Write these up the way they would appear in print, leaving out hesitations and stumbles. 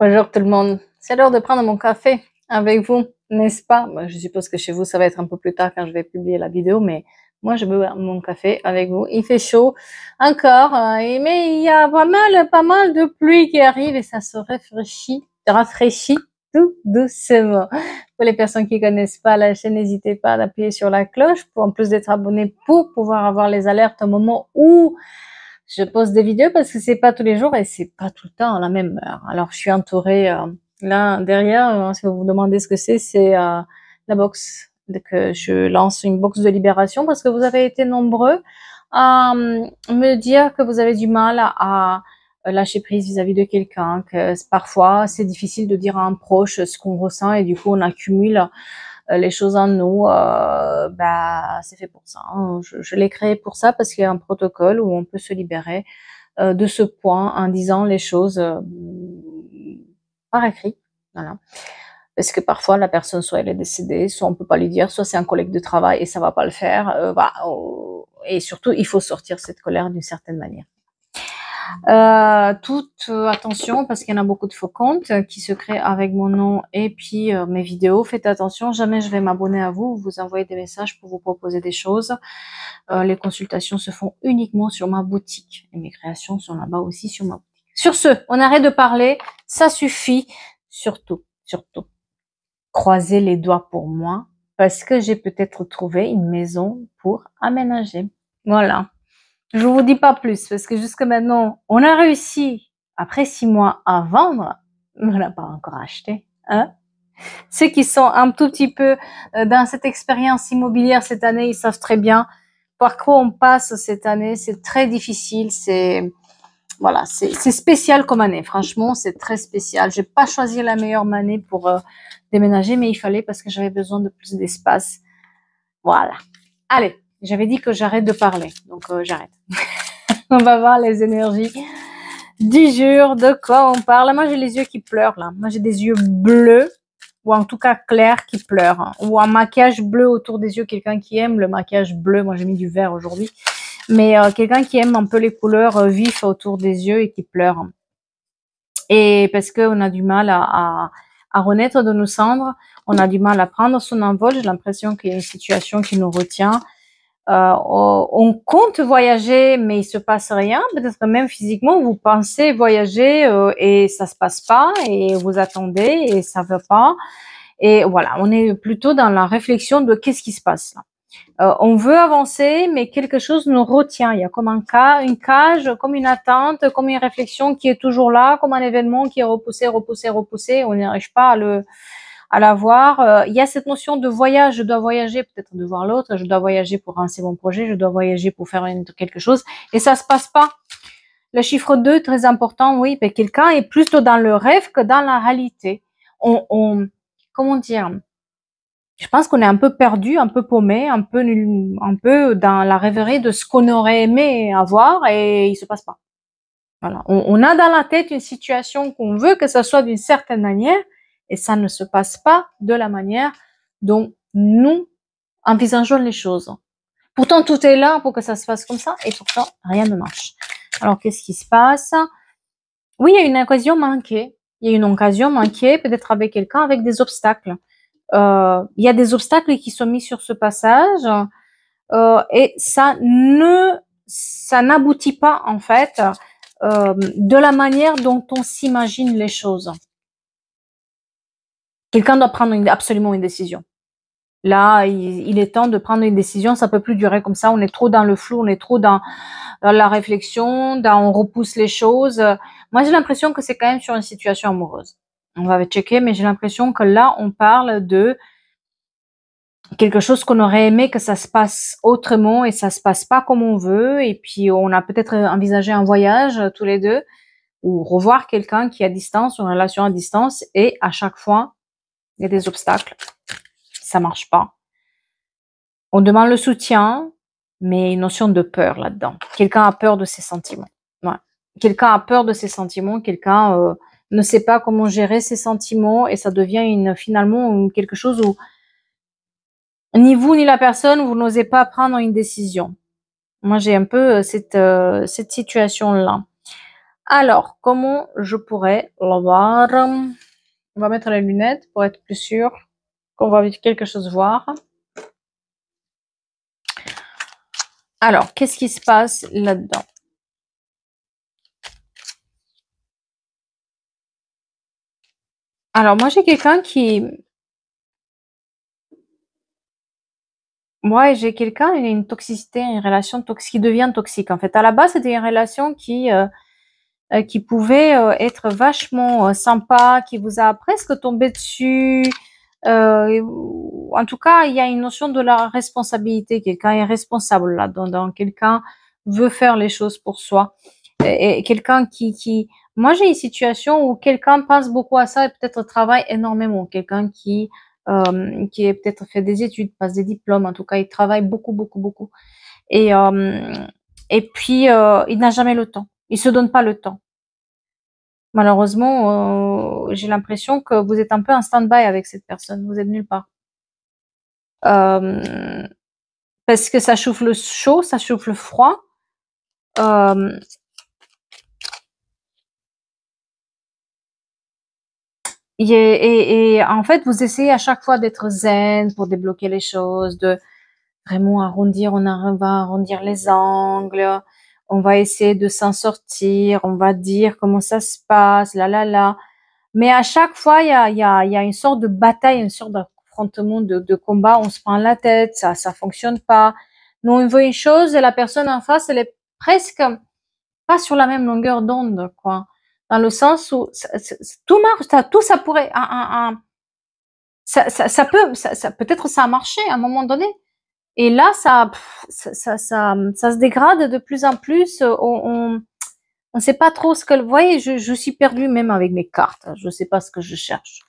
Bonjour tout le monde. C'est l'heure de prendre mon café avec vous, n'est-ce pas? Je suppose que chez vous, ça va être un peu plus tard quand je vais publier la vidéo, mais moi, je bois mon café avec vous. Il fait chaud encore, mais il y a pas mal de pluie qui arrive et ça se rafraîchit tout doucement. Pour les personnes qui connaissent pas la chaîne, n'hésitez pas à appuyer sur la cloche pour en plus d'être abonné pour pouvoir avoir les alertes au moment où je poste des vidéos parce que c'est pas tous les jours et c'est pas tout le temps à la même heure. Alors, je suis entourée, là, derrière, si vous vous demandez ce que c'est, la box. Que je lance une box de libération parce que vous avez été nombreux à me dire que vous avez du mal à lâcher prise vis-à-vis de quelqu'un, que parfois c'est difficile de dire à un proche ce qu'on ressent et du coup on accumule les choses en nous, c'est fait pour ça. Hein. Je l'ai créé pour ça parce qu'il y a un protocole où on peut se libérer de ce point en disant les choses par écrit. Voilà. Parce que parfois la personne, soit elle est décédée, soit on peut pas lui dire, soit c'est un collègue de travail et ça va pas le faire. Et surtout, il faut sortir cette colère d'une certaine manière. Toute attention parce qu'il y en a beaucoup de faux comptes qui se créent avec mon nom et puis mes vidéos. Faites attention, jamais je vais m'abonner à vous, vous envoyer des messages pour vous proposer des choses. Les consultations se font uniquement sur ma boutique et mes créations sont là-bas aussi sur ma boutique. Sur ce, on arrête de parler, ça suffit. Surtout, croisez les doigts pour moi parce que j'ai peut-être trouvé une maison pour aménager. Voilà. Je vous dis pas plus parce que jusque maintenant, on a réussi après 6 mois à vendre, mais on n'a pas encore acheté. Hein? Ceux qui sont un tout petit peu dans cette expérience immobilière cette année, ils savent très bien par quoi on passe cette année. C'est très difficile. C'est spécial comme année. Franchement, c'est très spécial. J'ai pas choisi la meilleure année pour déménager, mais il fallait parce que j'avais besoin de plus d'espace. Voilà. Allez. J'avais dit que j'arrête de parler, donc j'arrête. On va voir les énergies du jour, de quoi on parle. Moi, j'ai les yeux qui pleurent, là. Moi, j'ai des yeux bleus, ou en tout cas clairs qui pleurent. Hein. Ou un maquillage bleu autour des yeux, quelqu'un qui aime le maquillage bleu. Moi, j'ai mis du vert aujourd'hui. Mais quelqu'un qui aime un peu les couleurs vives autour des yeux et qui pleure. Et parce qu'on a du mal à renaître de nos cendres, on a du mal à prendre son envol. J'ai l'impression qu'il y a une situation qui nous retient. On compte voyager, mais il se passe rien. Peut-être que même physiquement, vous pensez voyager et ça se passe pas, et vous attendez et ça veut pas. Et voilà, on est plutôt dans la réflexion de qu'est-ce qui se passe là. On veut avancer, mais quelque chose nous retient. Il y a comme une cage, comme une attente, comme une réflexion qui est toujours là, comme un événement qui est repoussé. On n'arrive pas à la voir. Il y a cette notion de voyage. Je dois voyager peut-être de voir l'autre. Je dois voyager pour avancer mon projet. Je dois voyager pour faire quelque chose. Et ça se passe pas. Le chiffre 2, très important, oui. Mais quelqu'un est plutôt dans le rêve que dans la réalité. Comment dire? Je pense qu'on est un peu perdu, un peu paumé, un peu dans la rêverie de ce qu'on aurait aimé avoir et il se passe pas. Voilà. On a dans la tête une situation qu'on veut que ça soit d'une certaine manière et ça ne se passe pas de la manière dont nous envisageons les choses. Pourtant, tout est là pour que ça se passe comme ça et pourtant, rien ne marche. Alors, qu'est-ce qui se passe? Oui, il y a une occasion manquée. Il y a une occasion manquée, peut-être avec quelqu'un, avec des obstacles. Il y a des obstacles qui sont mis sur ce passage et ça n'aboutit pas en fait de la manière dont on s'imagine les choses. Quelqu'un doit prendre absolument une décision. Là, il est temps de prendre une décision. Ça peut plus durer comme ça. On est trop dans le flou, on est trop dans la réflexion, on repousse les choses. Moi, j'ai l'impression que c'est quand même sur une situation amoureuse. On va checker, mais j'ai l'impression que là, on parle de quelque chose qu'on aurait aimé que ça se passe autrement et ça se passe pas comme on veut. Et puis, on a peut-être envisagé un voyage tous les deux ou revoir quelqu'un qui est à distance, une relation à distance. Et à chaque fois, il y a des obstacles. Ça marche pas. On demande le soutien, mais une notion de peur là-dedans. Quelqu'un a peur de ses sentiments. Ouais. Quelqu'un a peur de ses sentiments. Quelqu'un ne sait pas comment gérer ses sentiments et ça devient finalement quelque chose où ni vous ni la personne, vous n'osez pas prendre une décision. Moi, j'ai un peu cette situation-là. Alors, comment je pourrais l'avoir? On va mettre les lunettes pour être plus sûr qu'on va quelque chose voir. Alors, qu'est-ce qui se passe là-dedans? Alors, moi, j'ai quelqu'un qui... Ouais, j'ai quelqu'un, il a une toxicité, une relation toxique, qui devient toxique. En fait, à la base, c'était une relation qui pouvait être vachement sympa, qui vous a presque tombé dessus. En tout cas, il y a une notion de la responsabilité. Quelqu'un est responsable là-dedans. Quelqu'un veut faire les choses pour soi. Et quelqu'un moi, j'ai une situation où quelqu'un pense beaucoup à ça et peut-être travaille énormément. Quelqu'un qui est peut-être fait des études, passe des diplômes. En tout cas, il travaille beaucoup, beaucoup, beaucoup. Et, euh, et puis, il n'a jamais le temps. Il se donne pas le temps. Malheureusement, j'ai l'impression que vous êtes un peu en stand-by avec cette personne. Vous êtes nulle part. Euh, Parce que ça chauffe le chaud, ça chauffe le froid. Euh, et en fait, vous essayez à chaque fois d'être zen pour débloquer les choses, de vraiment arrondir, va arrondir les angles, on va essayer de s'en sortir, on va dire comment ça se passe, là. Mais à chaque fois, il y a une sorte de bataille, une sorte d'affrontement, de combat. On se prend la tête, ça fonctionne pas. Nous, on veut une chose et la personne en face, elle est presque pas sur la même longueur d'onde, quoi. Dans le sens où tout marche, tout ça pourrait, peut-être ça a marché à un moment donné. Et là, ça se dégrade de plus en plus. On sait pas trop ce que, vous voyez, je suis perdue même avec mes cartes. Je sais pas ce que je cherche.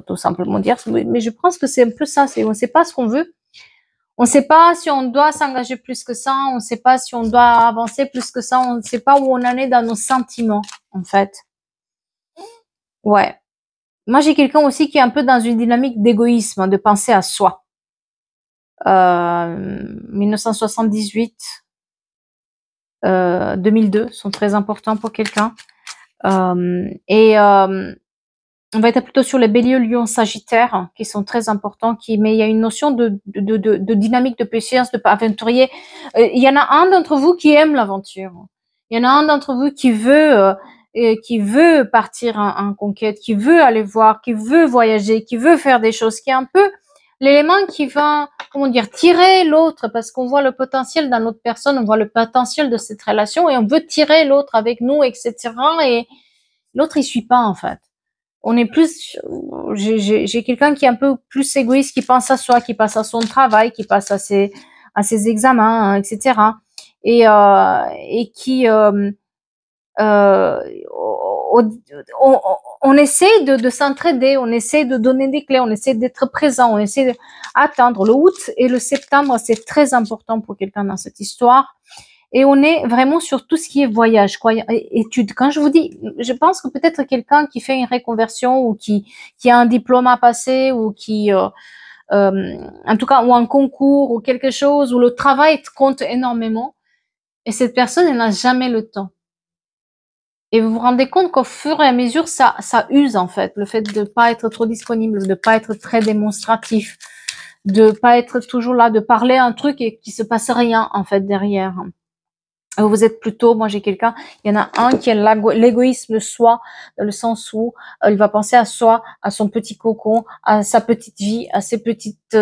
Tout simplement dire. Mais je pense que c'est un peu ça. On sait pas ce qu'on veut. On sait pas si on doit s'engager plus que ça. On sait pas si on doit avancer plus que ça. On sait pas où on en est dans nos sentiments, en fait. Ouais. Moi, j'ai quelqu'un aussi qui est un peu dans une dynamique d'égoïsme, de penser à soi. 1978, 2002 sont très importants pour quelqu'un. On va être plutôt sur les béliers, lions, sagittaires qui sont très importants. Mais il y a une notion de dynamique, de patience, de aventurier. Il y en a un d'entre vous qui aime l'aventure. Il y en a un d'entre vous qui veut partir en conquête, qui veut aller voir, qui veut voyager, qui veut faire des choses, qui est un peu l'élément qui va, comment dire, tirer l'autre parce qu'on voit le potentiel dans l'autre personne, on voit le potentiel de cette relation et on veut tirer l'autre avec nous, etc. Et l'autre, il suit pas, en fait. On est plus, j'ai quelqu'un qui est un peu plus égoïste, qui pense à soi, qui pense à son travail, qui pense à ses examens, hein, etc. Et qui, euh, on, on essaie de s'entraider, on essaie de donner des clés, on essaie d'être présent, on essaie d'attendre. Le août et le septembre, c'est très important pour quelqu'un dans cette histoire. Et on est vraiment sur tout ce qui est voyage, quoi, études. Quand je vous dis, je pense que peut-être quelqu'un qui fait une reconversion ou qui a un diplôme à passer ou en tout cas, ou un concours ou quelque chose où le travail compte énormément. Et cette personne, elle n'a jamais le temps. Et vous vous rendez compte qu'au fur et à mesure, ça use en fait, le fait de pas être trop disponible, de pas être très démonstratif, de pas être toujours là, de parler un truc et qu'il se passe rien en fait derrière. Vous êtes plutôt, moi j'ai quelqu'un, il y en a un qui a l'égoïsme de soi, dans le sens où il va penser à soi, à son petit cocon, à sa petite vie, à ses petites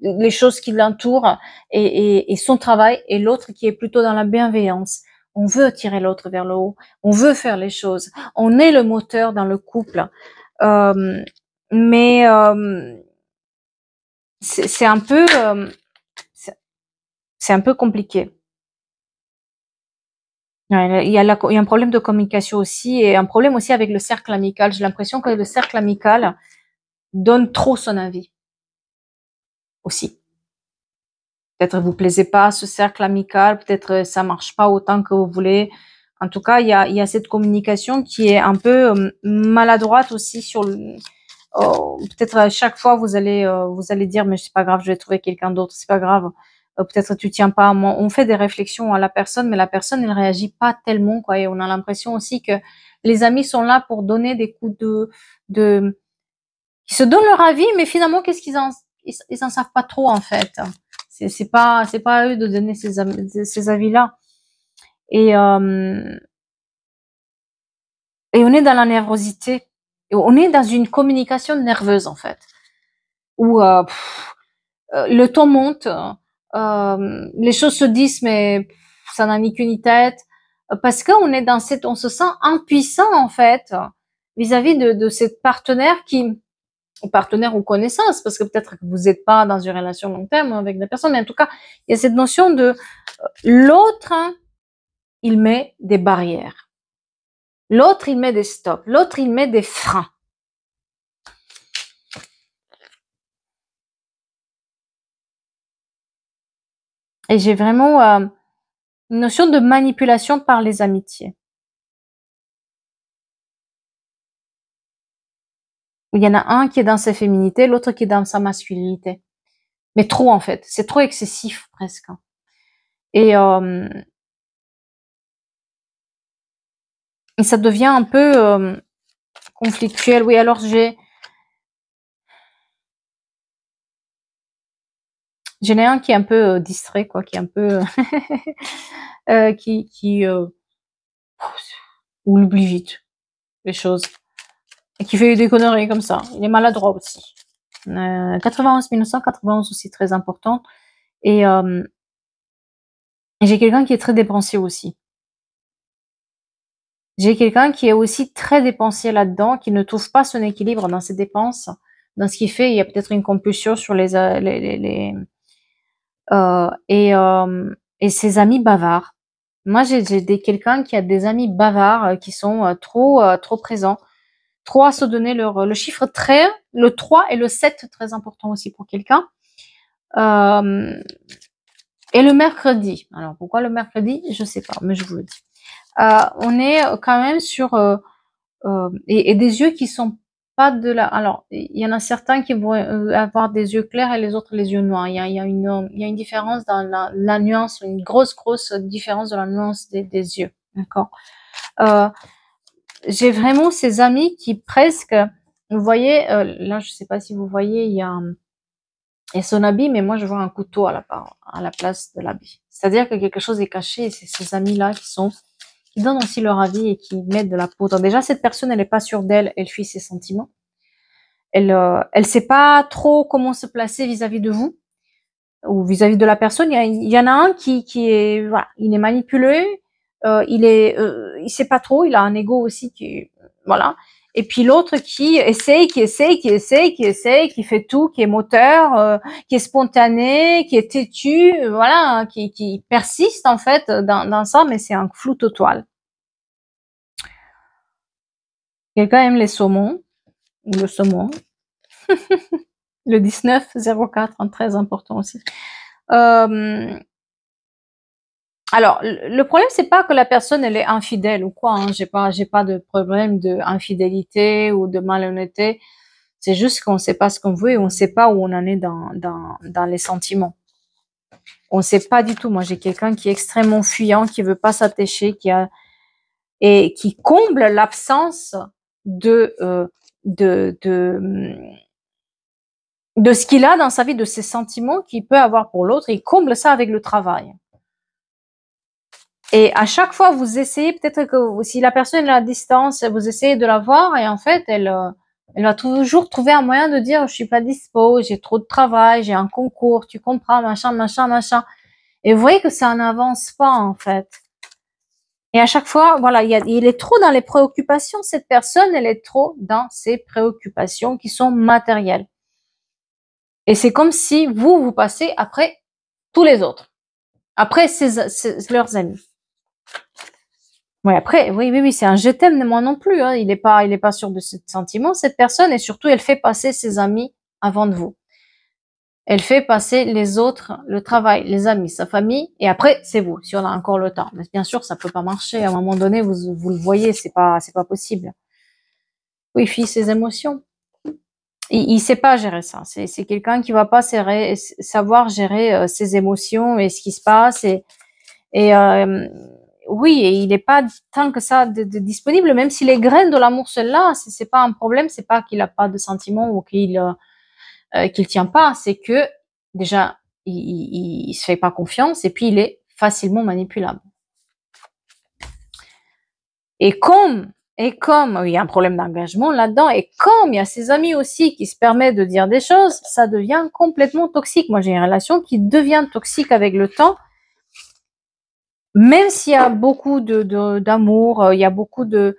les choses qui l'entourent et son travail, et l'autre qui est plutôt dans la bienveillance. On veut tirer l'autre vers le haut, on veut faire les choses, on est le moteur dans le couple, euh, mais c'est un peu c'est un peu compliqué. Ouais, il y a un problème de communication aussi et un problème aussi avec le cercle amical. J'ai l'impression que le cercle amical donne trop son avis aussi. Peut-être vous plaisez pas à ce cercle amical, peut-être ça marche pas autant que vous voulez. En tout cas, il y a cette communication qui est un peu maladroite aussi sur le, peut-être à chaque fois vous allez dire mais c'est pas grave, je vais trouver quelqu'un d'autre, c'est pas grave. peut-être tu tiens pas à moi. On fait des réflexions à la personne, mais la personne, elle réagit pas tellement, quoi. Et on a l'impression aussi que les amis sont là pour donner des coups de, qui se donnent leur avis, mais finalement, qu'est-ce ils en savent pas trop, en fait. C'est pas à eux de donner ces avis-là. Et, et on est dans la nervosité. Et on est dans une communication nerveuse, en fait. Où, le ton monte, les choses se disent, mais ça n'a ni queue ni tête, parce qu'on est dans on se sent impuissant, en fait, vis-à-vis de cette partenaire ou partenaire ou connaissance, parce que peut-être que vous n'êtes pas dans une relation long terme avec des personnes, mais en tout cas, il y a cette notion de l'autre, il met des barrières. L'autre, il met des stops. L'autre, il met des freins. Et j'ai vraiment une notion de manipulation par les amitiés. Il y en a un qui est dans sa féminité, l'autre qui est dans sa masculinité. Mais trop, en fait. C'est trop excessif, presque. Et ça devient un peu conflictuel. Oui, alors j'en ai un qui est un peu distrait, quoi, qui est un peu qui ou l'oublie vite les choses et qui fait des conneries comme ça. Il est maladroit aussi. 91 1991 aussi très important. Et j'ai quelqu'un qui est très dépensier aussi. J'ai quelqu'un qui est aussi très dépensier là-dedans, qui ne trouve pas son équilibre dans ses dépenses, dans ce qu'il fait. Il y a peut-être une compulsion sur et ses amis bavards. Moi, j'ai quelqu'un qui a des amis bavards qui sont trop présents, trop à se donner le chiffre très, le 3 et le 7, très important aussi pour quelqu'un. Et le mercredi. Alors, pourquoi le mercredi? Je sais pas, mais je vous le dis. On est quand même sur et des yeux qui sont pas de la. Alors, il y en a certains qui vont avoir des yeux clairs et les autres les yeux noirs. Il y a une différence dans la nuance, une grosse différence de la nuance des yeux. D'accord. J'ai vraiment ces amis qui presque, vous voyez, là, je sais pas si vous voyez, il y a son habit, mais moi je vois un couteau à la place de l'habit. C'est-à-dire que quelque chose est caché et c'est ces amis-là qui donnent aussi leur avis et qui mettent de la poudre. Déjà, cette personne, elle n'est pas sûre d'elle, elle fuit ses sentiments. Elle sait pas trop comment se placer vis-à-vis de vous ou vis-à-vis de la personne. Il y en a un qui est, voilà, il est manipulé, il sait pas trop, il a un ego aussi voilà. Et puis l'autre qui essaye, qui fait tout, qui est moteur, qui est spontané, qui est têtu, voilà, qui persiste en fait dans ça, mais c'est un flou total. Quelqu'un aime les saumons, ou le saumon. Le 1904, très important aussi. Alors, le problème, c'est pas que la personne, elle est infidèle ou quoi, hein. J'ai pas de problème de infidélité ou de malhonnêteté. C'est juste qu'on sait pas ce qu'on veut et on sait pas où on en est dans les sentiments. On sait pas du tout. Moi, j'ai quelqu'un qui est extrêmement fuyant, qui veut pas s'attacher, et qui comble l'absence de, de ce qu'il a dans sa vie, de ses sentiments qu'il peut avoir pour l'autre. Il comble ça avec le travail. Et à chaque fois, vous essayez, peut-être que si la personne est à distance, vous essayez de la voir et en fait, elle va toujours trouver un moyen de dire, je suis pas dispo, j'ai trop de travail, j'ai un concours, tu comprends, machin, machin, machin. Et vous voyez que ça n'avance pas, en fait. Et à chaque fois, voilà, il est trop dans les préoccupations. Cette personne, elle est trop dans ses préoccupations qui sont matérielles. Et c'est comme si vous passez après tous les autres. Après leurs amis. Ouais, après, oui, c'est un je t'aime, moi non plus, hein. Il est pas sûr de ce sentiment, cette personne, et surtout, elle fait passer ses amis avant de vous. Elle fait passer les autres, le travail, les amis, sa famille, et après, c'est vous, si on a encore le temps. Mais bien sûr, ça peut pas marcher. À un moment donné, vous le voyez, c'est pas possible. Oui, fuit ses émotions. il sait pas gérer ça. C'est quelqu'un qui va pas savoir gérer ses émotions et ce qui se passe. Et oui, et il n'est pas tant que ça de disponible, même si les graines de l'amour sont là, c'est pas un problème, c'est pas qu'il a pas de sentiments ou qu'il tient pas, c'est que déjà il se fait pas confiance et puis il est facilement manipulable. Et comme il y a un problème d'engagement là-dedans, et comme il y a ses amis aussi qui se permettent de dire des choses, ça devient complètement toxique. Moi, j'ai une relation qui devient toxique avec le temps, même s'il y a beaucoup d'amour, il y a beaucoup de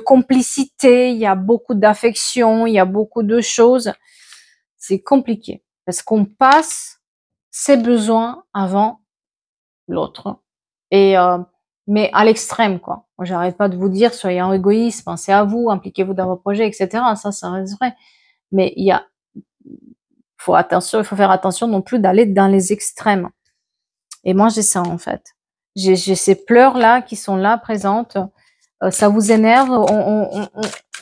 complicité, il y a beaucoup d'affection, il y a beaucoup de choses. C'est compliqué parce qu'on passe ses besoins avant l'autre. Et mais à l'extrême, quoi. Moi, j'arrête pas de vous dire, soyez en égoïste, pensez à vous, impliquez-vous dans vos projets, etc. Ça reste vrai. Mais il faut faire attention non plus d'aller dans les extrêmes. Et moi, j'ai ça, en fait. J'ai ces pleurs-là qui sont là, présentes. Ça vous énerve.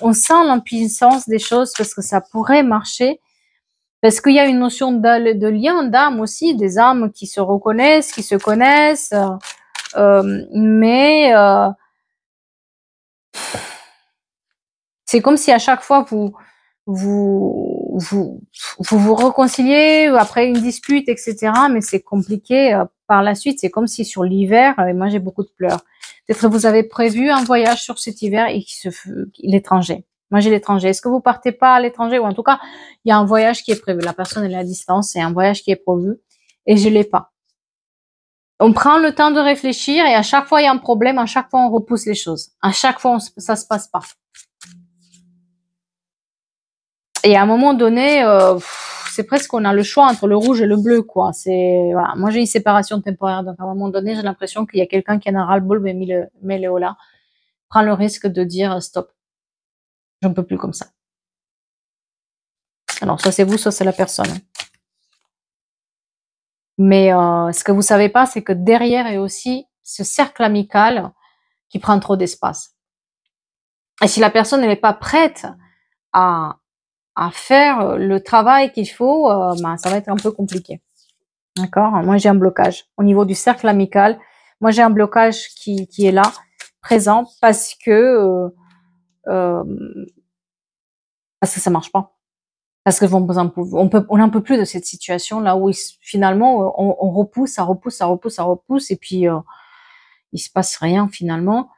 On sent l'impuissance des choses parce que ça pourrait marcher. Parce qu'il y a une notion de lien d'âme aussi, des âmes qui se reconnaissent, qui se connaissent. Mais c'est comme si à chaque fois vous réconciliez après une dispute, etc. Mais c'est compliqué par la suite. C'est comme si sur l'hiver, et moi j'ai beaucoup de pleurs. Peut-être que vous avez prévu un voyage sur cet hiver et l'étranger. Moi j'ai l'étranger. Est-ce que vous partez pas à l'étranger, ou en tout cas il y a un voyage qui est prévu. La personne elle est à distance, c'est un voyage qui est prévu et je l'ai pas. On prend le temps de réfléchir et à chaque fois il y a un problème, à chaque fois on repousse les choses. À chaque fois ça se passe pas. Et à un moment donné, c'est presque qu'on a le choix entre le rouge et le bleu, quoi. Voilà. Moi j'ai une séparation temporaire, donc à un moment donné j'ai l'impression qu'il y a quelqu'un qui en a ras le bol, mais Léola prend le risque de dire stop, j'en peux plus comme ça. Alors soit c'est vous, soit c'est la personne. Mais ce que vous savez pas, c'est que derrière est aussi ce cercle amical qui prend trop d'espace. Et si la personne n'est pas prête à faire le travail qu'il faut, ben, ça va être un peu compliqué. D'accord? Moi, j'ai un blocage. Au niveau du cercle amical, moi, j'ai un blocage qui est là, présent, parce que ça marche pas. Parce que on n'en peut plus de cette situation là où finalement on repousse, ça repousse et puis il se passe rien finalement.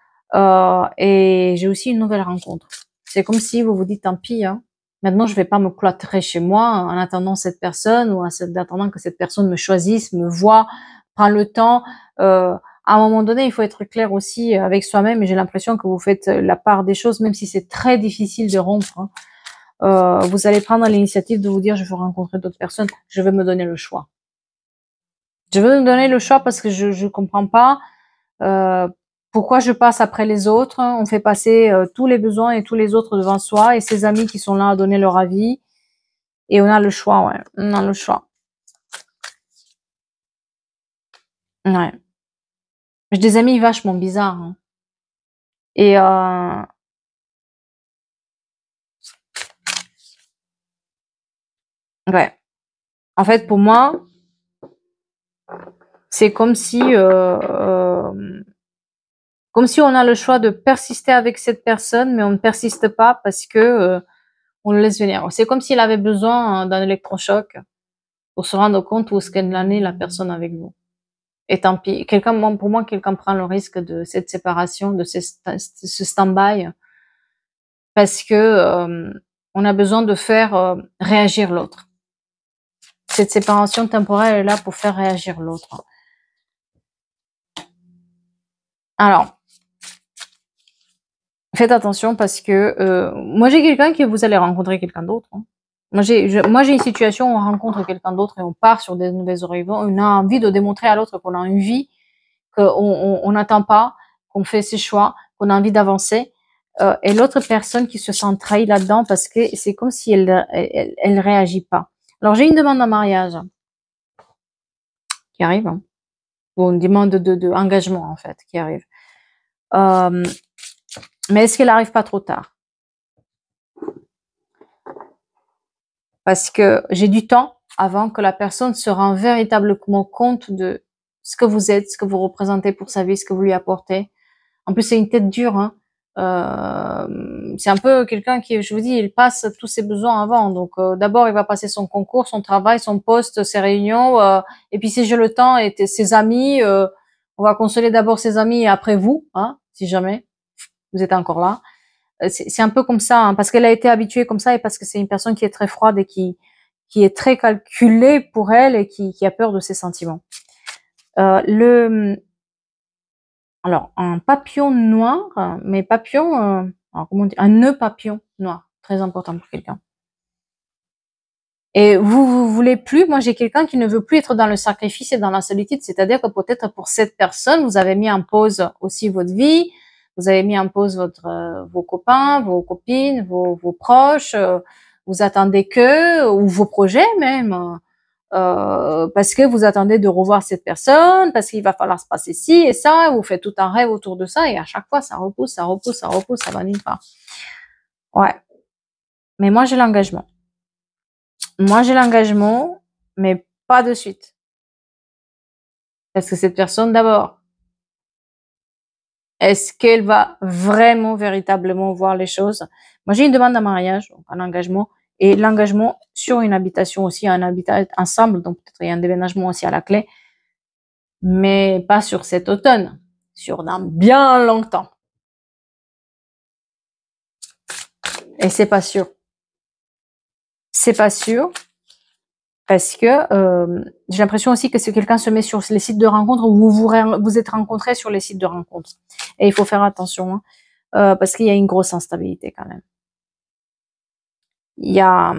Et j'ai aussi une nouvelle rencontre. C'est comme si vous vous dites tant pis, hein, maintenant je vais pas me cloîtrer chez moi en attendant cette personne ou en attendant que cette personne me choisisse, me voie, prend le temps. À un moment donné, il faut être clair aussi avec soi-même, et j'ai l'impression que vous faites la part des choses, même si c'est très difficile de rompre. Hein. Vous allez prendre l'initiative de vous dire je veux rencontrer d'autres personnes, je veux me donner le choix. Je veux me donner le choix parce que je comprends pas pourquoi je passe après les autres. On fait passer tous les besoins et tous les autres devant soi et ses amis qui sont là à donner leur avis. Et on a le choix, ouais. On a le choix. Ouais. J'ai des amis vachement bizarres. Hein. Et ouais. En fait, pour moi, c'est comme si on a le choix de persister avec cette personne, mais on ne persiste pas parce que on le laisse venir. C'est comme s'il avait besoin d'un électrochoc pour se rendre compte où est-ce qu'elle en est la personne avec vous. Et tant pis. Pour moi, quelqu'un prend le risque de cette séparation, de ce stand-by, parce que on a besoin de faire réagir l'autre. Cette séparation temporaire est là pour faire réagir l'autre. Alors, faites attention parce que moi j'ai quelqu'un que vous allez rencontrer quelqu'un d'autre. Hein. Moi j'ai une situation où on rencontre quelqu'un d'autre et on part sur des nouvelles horizons. On a envie de démontrer à l'autre qu'on a une vie, qu'on n'attend pas, qu'on fait ses choix, qu'on a envie d'avancer. Et l'autre personne qui se sent trahie là-dedans parce que c'est comme si elle réagit pas. Alors j'ai une demande en mariage qui arrive, hein. Ou une demande de engagement en fait qui arrive. Mais est-ce qu'elle arrive pas trop tard? Parce que j'ai du temps avant que la personne se rende véritablement compte de ce que vous êtes, ce que vous représentez pour sa vie, ce que vous lui apportez. En plus, c'est une tête dure, hein. C'est un peu quelqu'un qui, je vous dis, il passe tous ses besoins avant. Donc, d'abord, il va passer son concours, son travail, son poste, ses réunions. Et puis, si j'ai le temps, et ses amis, on va consoler d'abord ses amis et après vous, hein, si jamais vous êtes encore là. C'est un peu comme ça, hein, parce qu'elle a été habituée comme ça et parce que c'est une personne qui est très froide et qui est très calculée pour elle et qui a peur de ses sentiments. Alors, un papillon noir, mais papillon, alors comment dire, un nœud papillon noir, très important pour quelqu'un. Et vous voulez plus, moi j'ai quelqu'un qui ne veut plus être dans le sacrifice et dans la solitude, c'est-à-dire que peut-être pour cette personne, vous avez mis en pause aussi votre vie, vous avez mis en pause vos copains, vos copines, vos proches, vous attendez que, ou vos projets même, parce que vous attendez de revoir cette personne, parce qu'il va falloir se passer ci et ça, vous faites tout un rêve autour de ça, et à chaque fois, ça repousse, ça repousse, ça repousse, ça va nulle part. Ouais. Mais moi, j'ai l'engagement. Moi, j'ai l'engagement, mais pas de suite. Parce que cette personne, d'abord, est-ce qu'elle va vraiment, véritablement voir les choses? Moi, j'ai une demande en mariage, donc un engagement, et l'engagement sur une habitation aussi, un habitat ensemble, donc peut-être il y a un déménagement aussi à la clé, mais pas sur cet automne, sur dans bien longtemps. Et c'est pas sûr. C'est pas sûr parce que j'ai l'impression aussi que si quelqu'un se met sur les sites de rencontres ou vous êtes rencontrés sur les sites de rencontres. Et il faut faire attention, hein, parce qu'il y a une grosse instabilité quand même. Il y a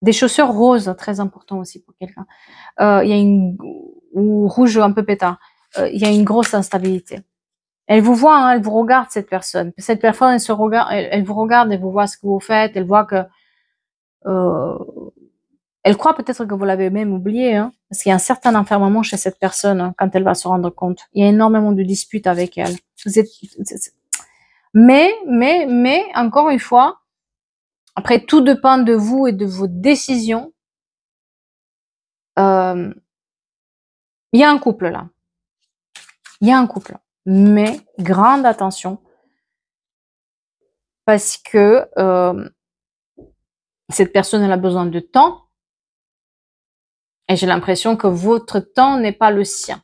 des chaussures roses, très important aussi pour quelqu'un. Il y a ou rouge un peu pétard. Il y a une grosse instabilité. Elle vous voit, hein, elle vous regarde, cette personne. Cette personne, elle se regarde, elle vous regarde, elle vous voit ce que vous faites, elle voit que elle croit peut-être que vous l'avez même oublié, hein, parce qu'il y a un certain enfermement chez cette personne, hein, quand elle va se rendre compte. Il y a énormément de disputes avec elle. Mais, encore une fois, après, tout dépend de vous et de vos décisions. Il y a un couple là. Il y a un couple. Mais, grande attention, parce que cette personne, elle a besoin de temps. Et j'ai l'impression que votre temps n'est pas le sien.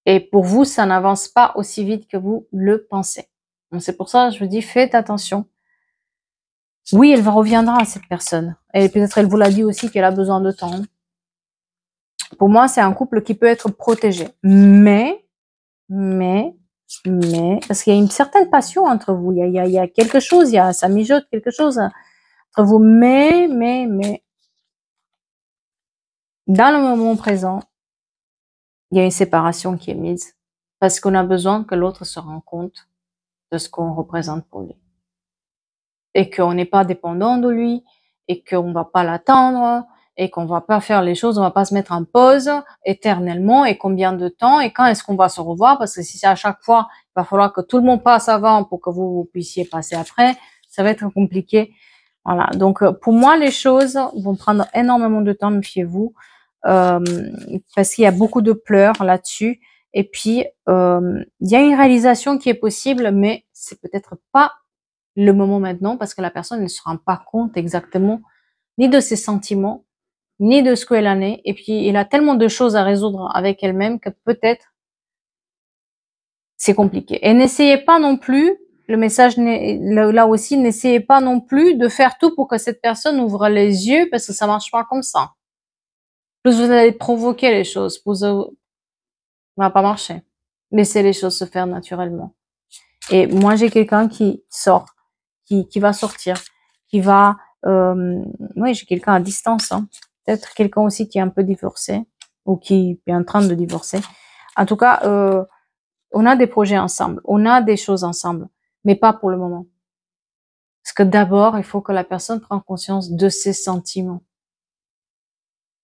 Et pour vous, ça n'avance pas aussi vite que vous le pensez. Donc c'est pour ça que je vous dis, faites attention. Oui, elle reviendra, cette personne. Et peut-être elle vous l'a dit aussi qu'elle a besoin de temps. Pour moi, c'est un couple qui peut être protégé. Mais, parce qu'il y a une certaine passion entre vous. Il y a quelque chose, ça mijote quelque chose entre vous. Mais, dans le moment présent, il y a une séparation qui est mise. Parce qu'on a besoin que l'autre se rende compte de ce qu'on représente pour lui. Et qu'on n'est pas dépendant de lui, et qu'on va pas l'attendre, et qu'on va pas faire les choses, on va pas se mettre en pause éternellement, et combien de temps, et quand est-ce qu'on va se revoir, parce que si c'est à chaque fois, il va falloir que tout le monde passe avant pour que vous puissiez passer après, ça va être compliqué. Voilà. Donc, pour moi, les choses vont prendre énormément de temps, méfiez-vous, parce qu'il y a beaucoup de pleurs là-dessus. Et puis, il y a une réalisation qui est possible, mais c'est peut-être pas le moment maintenant parce que la personne ne se rend pas compte exactement ni de ses sentiments, ni de ce qu'elle en est. Et puis, il a tellement de choses à résoudre avec elle-même que peut-être c'est compliqué. Et n'essayez pas non plus, le message là aussi, n'essayez pas non plus de faire tout pour que cette personne ouvre les yeux parce que ça marche pas comme ça. Plus vous allez provoquer les choses, ça va pas marcher. Laissez les choses se faire naturellement. Et moi, j'ai quelqu'un qui sort, qui va sortir, qui va, oui, j'ai quelqu'un à distance, hein. Peut-être quelqu'un aussi qui est un peu divorcé ou qui est en train de divorcer. En tout cas, on a des projets ensemble, on a des choses ensemble, mais pas pour le moment. Parce que d'abord, il faut que la personne prenne conscience de ses sentiments.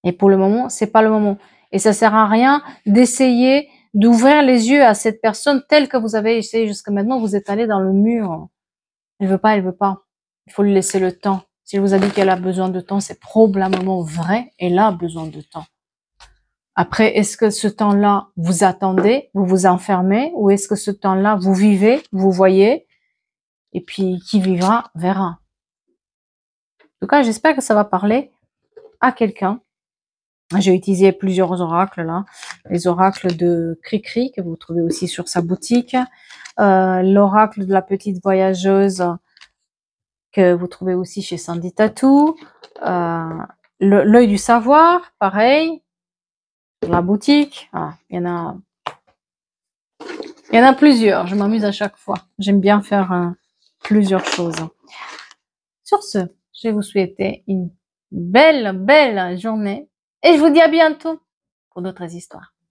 Et pour le moment, c'est pas le moment. Et ça sert à rien d'essayer d'ouvrir les yeux à cette personne telle que vous avez essayé jusqu'à maintenant. Vous êtes allé dans le mur. Elle veut pas, elle veut pas. Il faut lui laisser le temps. Si elle vous a dit qu'elle a besoin de temps, c'est probablement vrai. Elle a besoin de temps. Après, est-ce que ce temps-là, vous attendez, vous vous enfermez, ou est-ce que ce temps-là, vous vivez, vous voyez, et puis qui vivra, verra. En tout cas, j'espère que ça va parler à quelqu'un. J'ai utilisé plusieurs oracles là, les oracles de Cricri que vous trouvez aussi sur sa boutique, l'oracle de la petite voyageuse que vous trouvez aussi chez Sandy Tattoo, l'œil du savoir, pareil, la boutique. Ah, il y en a plusieurs. Je m'amuse à chaque fois. J'aime bien faire plusieurs choses. Sur ce, je vais vous souhaiter une belle journée et je vous dis à bientôt pour d'autres histoires.